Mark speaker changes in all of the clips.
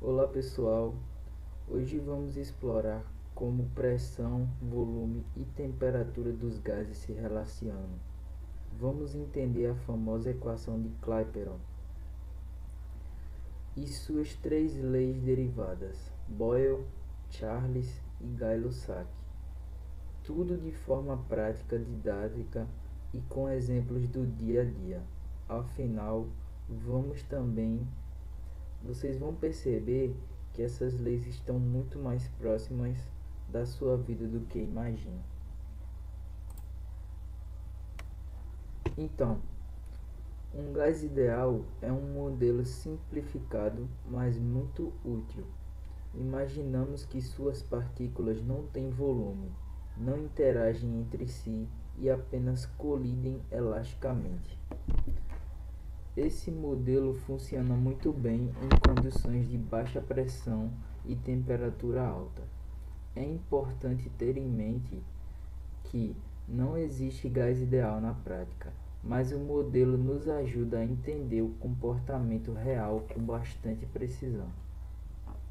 Speaker 1: Olá pessoal, hoje vamos explorar como pressão, volume e temperatura dos gases se relacionam. Vamos entender a famosa equação de Clapeyron e suas três leis derivadas, Boyle, Charles e Gay-Lussac. Tudo de forma prática, didática e com exemplos do dia a dia. Afinal, vocês vão perceber que essas leis estão muito mais próximas da sua vida do que imagina. Então, um gás ideal é um modelo simplificado, mas muito útil. Imaginamos que suas partículas não têm volume, não interagem entre si e apenas colidem elasticamente. Esse modelo funciona muito bem em condições de baixa pressão e temperatura alta. É importante ter em mente que não existe gás ideal na prática, mas o modelo nos ajuda a entender o comportamento real com bastante precisão.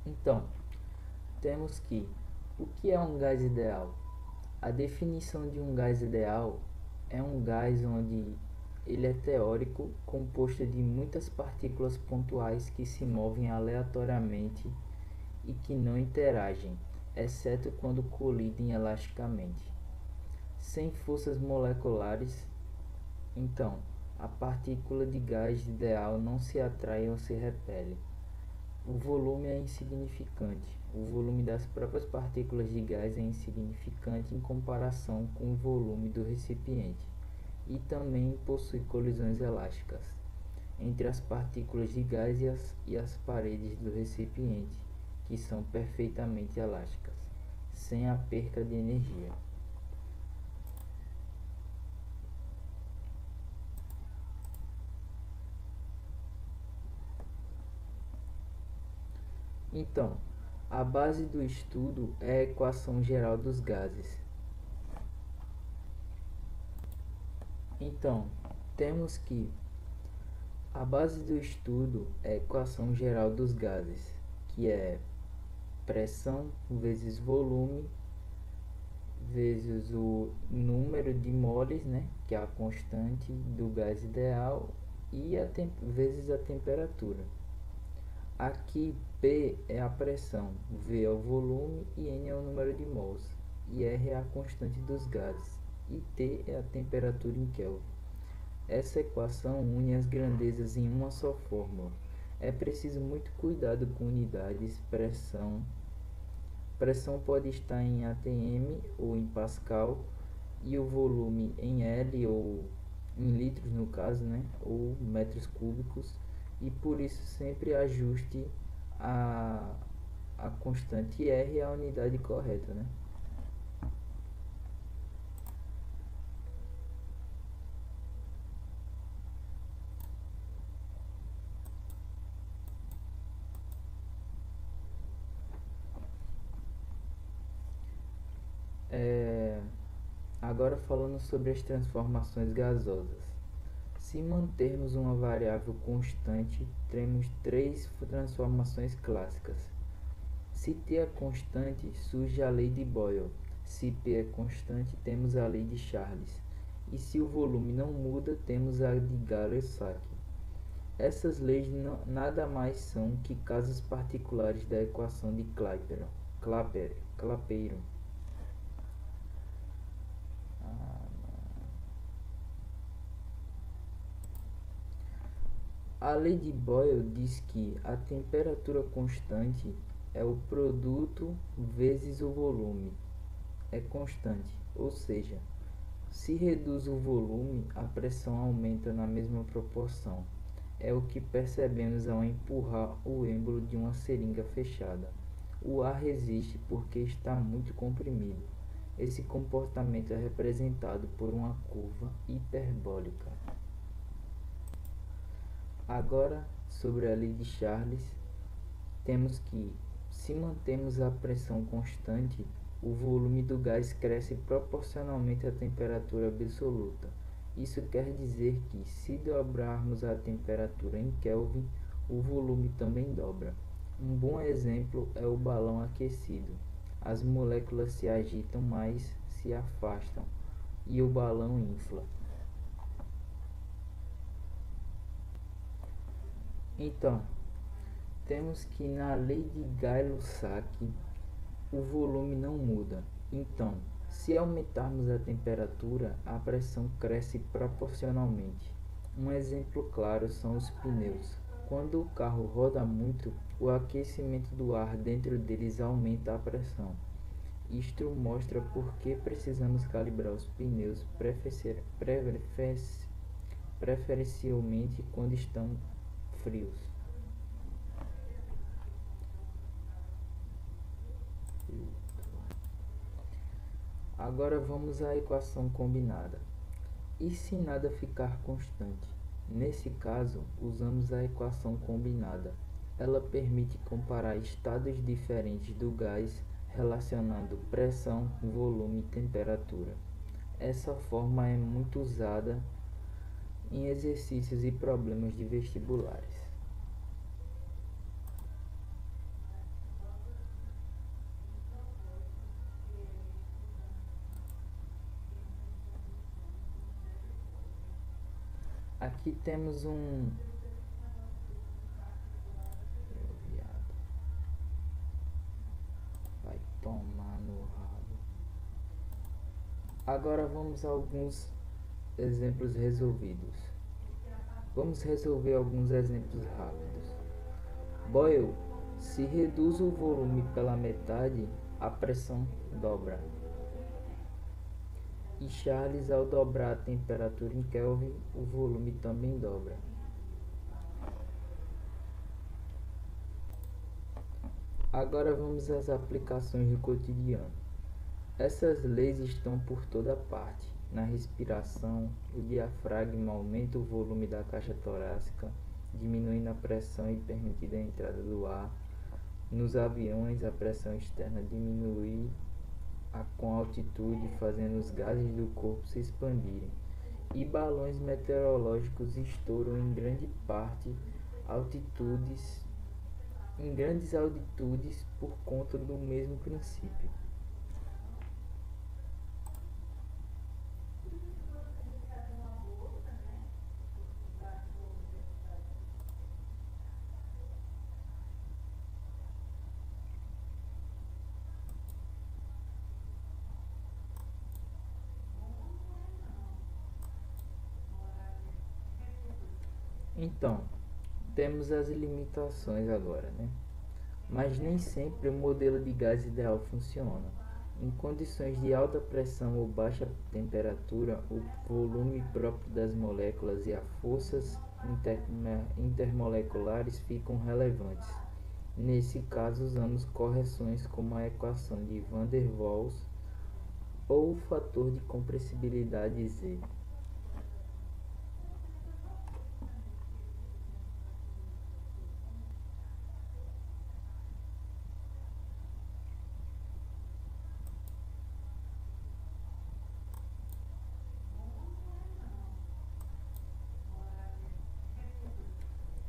Speaker 1: Então, temos o que é um gás ideal? A definição de um gás ideal é um gás onde ele é teórico, composto de muitas partículas pontuais que se movem aleatoriamente e que não interagem, exceto quando colidem elasticamente, sem forças moleculares. Então, a partícula de gás ideal não se atrai ou se repele. O volume é insignificante. O volume das próprias partículas de gás é insignificante em comparação com o volume do recipiente e também possui colisões elásticas entre as partículas de gás e as paredes do recipiente, que são perfeitamente elásticas, sem a perca de energia. Então, a base do estudo é a equação geral dos gases. Então, temos que a base do estudo é a equação geral dos gases, que é pressão vezes volume vezes o número de moles, né, que é a constante do gás ideal, e vezes a temperatura. Aqui P é a pressão, V é o volume e N é o número de mols, e R é a constante dos gases, e T é a temperatura em Kelvin. Essa equação une as grandezas em uma só fórmula. É preciso muito cuidado com unidades, pressão. Pressão pode estar em atm ou em pascal e o volume em L ou em litros no caso, né, ou metros cúbicos, e por isso sempre ajuste a, a constante R à unidade correta, né? Agora falando sobre as transformações gasosas. Se mantermos uma variável constante, temos três transformações clássicas. Se T é constante, surge a lei de Boyle. Se P é constante, temos a lei de Charles. E se o volume não muda, temos a de Gay-Lussac. Essas leis nada mais são que casos particulares da equação de Clapeyron. A lei de Boyle diz que a temperatura constante é o produto vezes o volume. É constante, ou seja, se reduz o volume, a pressão aumenta na mesma proporção. É o que percebemos ao empurrar o êmbolo de uma seringa fechada. O ar resiste porque está muito comprimido. Esse comportamento é representado por uma curva hiperbólica. Agora, sobre a lei de Charles, temos que, se mantemos a pressão constante, o volume do gás cresce proporcionalmente à temperatura absoluta. Isso quer dizer que, se dobrarmos a temperatura em Kelvin, o volume também dobra. Um bom exemplo é o balão aquecido. As moléculas se agitam, mas se afastam, e o balão infla. Então, temos que na lei de Gay-Lussac o volume não muda. Então, se aumentarmos a temperatura, a pressão cresce proporcionalmente. Um exemplo claro são os pneus. Quando o carro roda muito, o aquecimento do ar dentro deles aumenta a pressão. Isto mostra por que precisamos calibrar os pneus preferencialmente quando estão frios. Agora vamos à equação combinada. E se nada ficar constante? Nesse caso, usamos a equação combinada. Ela permite comparar estados diferentes do gás relacionando pressão, volume e temperatura. Essa forma é muito usada em exercícios e problemas de vestibulares. Aqui temos vai tomar no rabo. Agora vamos a alguns exemplos resolvidos. Vamos resolver alguns exemplos rápidos. Boyle, se reduz o volume pela metade, a pressão dobra. E Charles, ao dobrar a temperatura em Kelvin, o volume também dobra. Agora vamos às aplicações do cotidiano. Essas leis estão por toda parte. Na respiração, o diafragma aumenta o volume da caixa torácica, diminuindo a pressão e permitindo a entrada do ar. Nos aviões, a pressão externa diminui com altitude, fazendo os gases do corpo se expandirem. E balões meteorológicos estouram em grandes altitudes por conta do mesmo princípio. Então, temos as limitações agora, né? Mas nem sempre o modelo de gás ideal funciona. Em condições de alta pressão ou baixa temperatura, o volume próprio das moléculas e as forças intermoleculares ficam relevantes. Nesse caso, usamos correções como a equação de Van der Waals ou o fator de compressibilidade Z.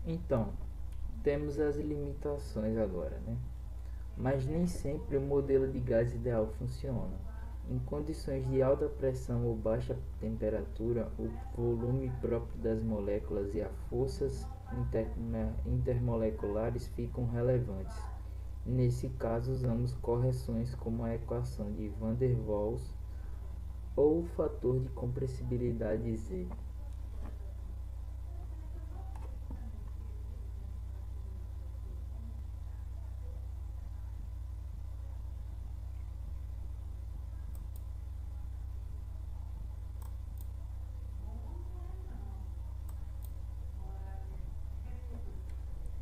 Speaker 1: Então, temos as limitações agora, né? Mas nem sempre o modelo de gás ideal funciona. Em condições de alta pressão ou baixa temperatura, o volume próprio das moléculas e as forças intermoleculares ficam relevantes. Nesse caso, usamos correções como a equação de Van der Waals ou o fator de compressibilidade Z.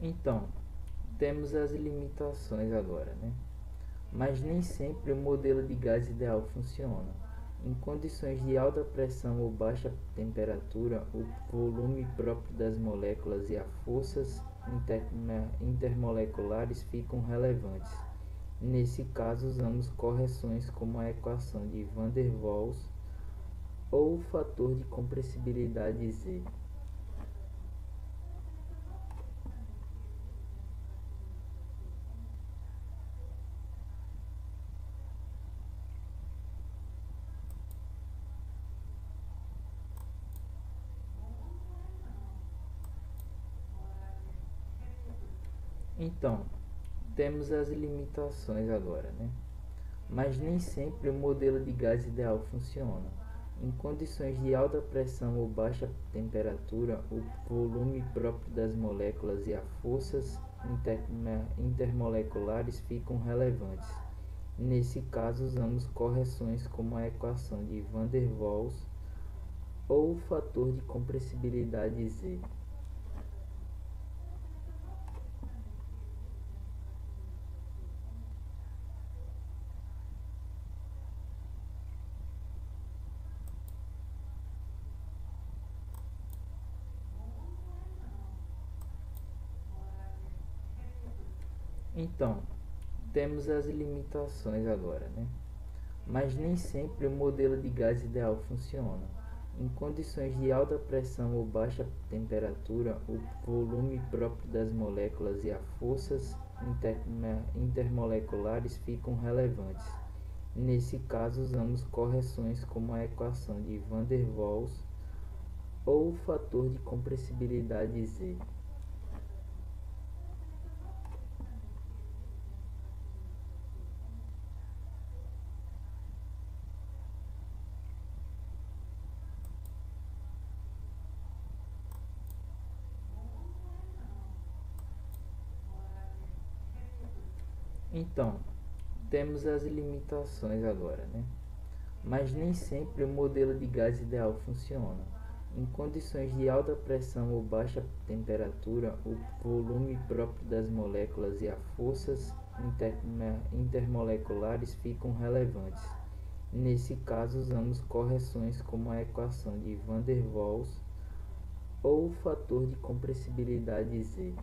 Speaker 1: Então, temos as limitações agora, né? Mas nem sempre o modelo de gás ideal funciona. Em condições de alta pressão ou baixa temperatura, o volume próprio das moléculas e as forças intermoleculares ficam relevantes. Nesse caso, usamos correções como a equação de Van der Waals ou o fator de compressibilidade Z. Então, temos as limitações agora, né? Mas nem sempre o modelo de gás ideal funciona. Em condições de alta pressão ou baixa temperatura, o volume próprio das moléculas e as forças intermoleculares ficam relevantes. Nesse caso, usamos correções como a equação de Van der Waals ou o fator de compressibilidade Z. Então, temos as limitações agora, né? Mas nem sempre o modelo de gás ideal funciona. Em condições de alta pressão ou baixa temperatura, o volume próprio das moléculas e as forças intermoleculares ficam relevantes. Nesse caso, usamos correções como a equação de Van der Waals ou o fator de compressibilidade Z. Então, temos as limitações agora, né? Mas nem sempre o modelo de gás ideal funciona. Em condições de alta pressão ou baixa temperatura, o volume próprio das moléculas e as forças intermoleculares ficam relevantes. Nesse caso, usamos correções como a equação de Van der Waals ou o fator de compressibilidade Z.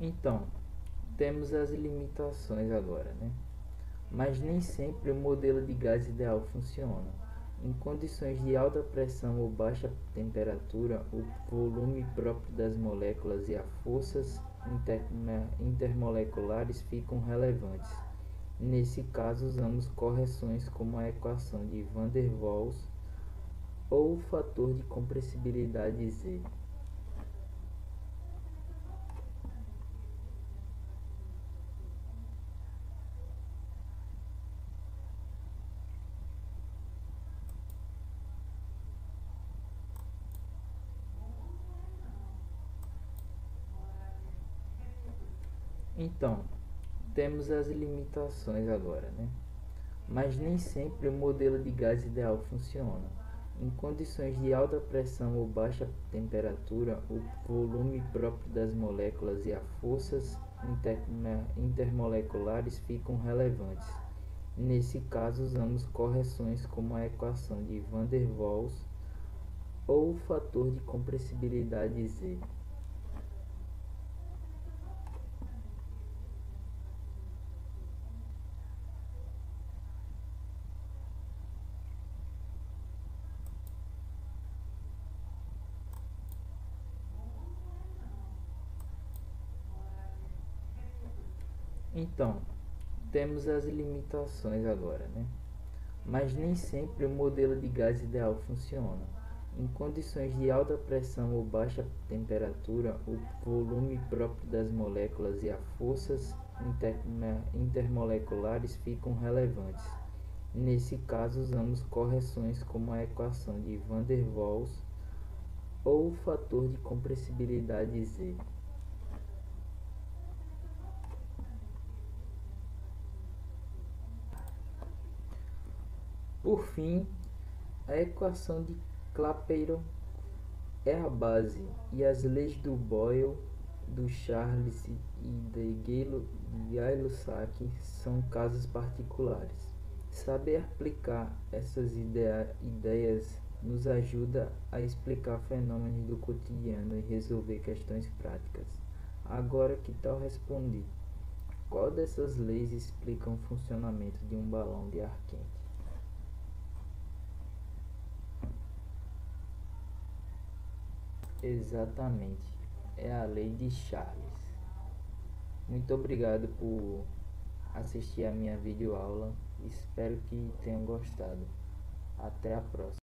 Speaker 1: Então, temos as limitações agora, né? Mas nem sempre o modelo de gás ideal funciona. Em condições de alta pressão ou baixa temperatura, o volume próprio das moléculas e as forças intermoleculares ficam relevantes. Nesse caso, usamos correções como a equação de Van der Waals ou o fator de compressibilidade Z. Então, temos as limitações agora, né? Mas nem sempre o modelo de gás ideal funciona. Em condições de alta pressão ou baixa temperatura, o volume próprio das moléculas e as forças intermoleculares ficam relevantes. Nesse caso, usamos correções como a equação de Van der Waals ou o fator de compressibilidade Z. Então, temos as limitações agora, né? Mas nem sempre o modelo de gás ideal funciona. Em condições de alta pressão ou baixa temperatura, o volume próprio das moléculas e as forças intermoleculares ficam relevantes. Nesse caso, usamos correções como a equação de Van der Waals ou o fator de compressibilidade Z. Por fim, a equação de Clapeyron é a base, e as leis do Boyle, do Charles e de Gay-Lussac são casos particulares. Saber aplicar essas ideias nos ajuda a explicar fenômenos do cotidiano e resolver questões práticas. Agora, que tal responder? Qual dessas leis explica o funcionamento de um balão de ar quente? Exatamente. É a lei de Charles. Muito obrigado por assistir a minha videoaula. Espero que tenham gostado. Até a próxima.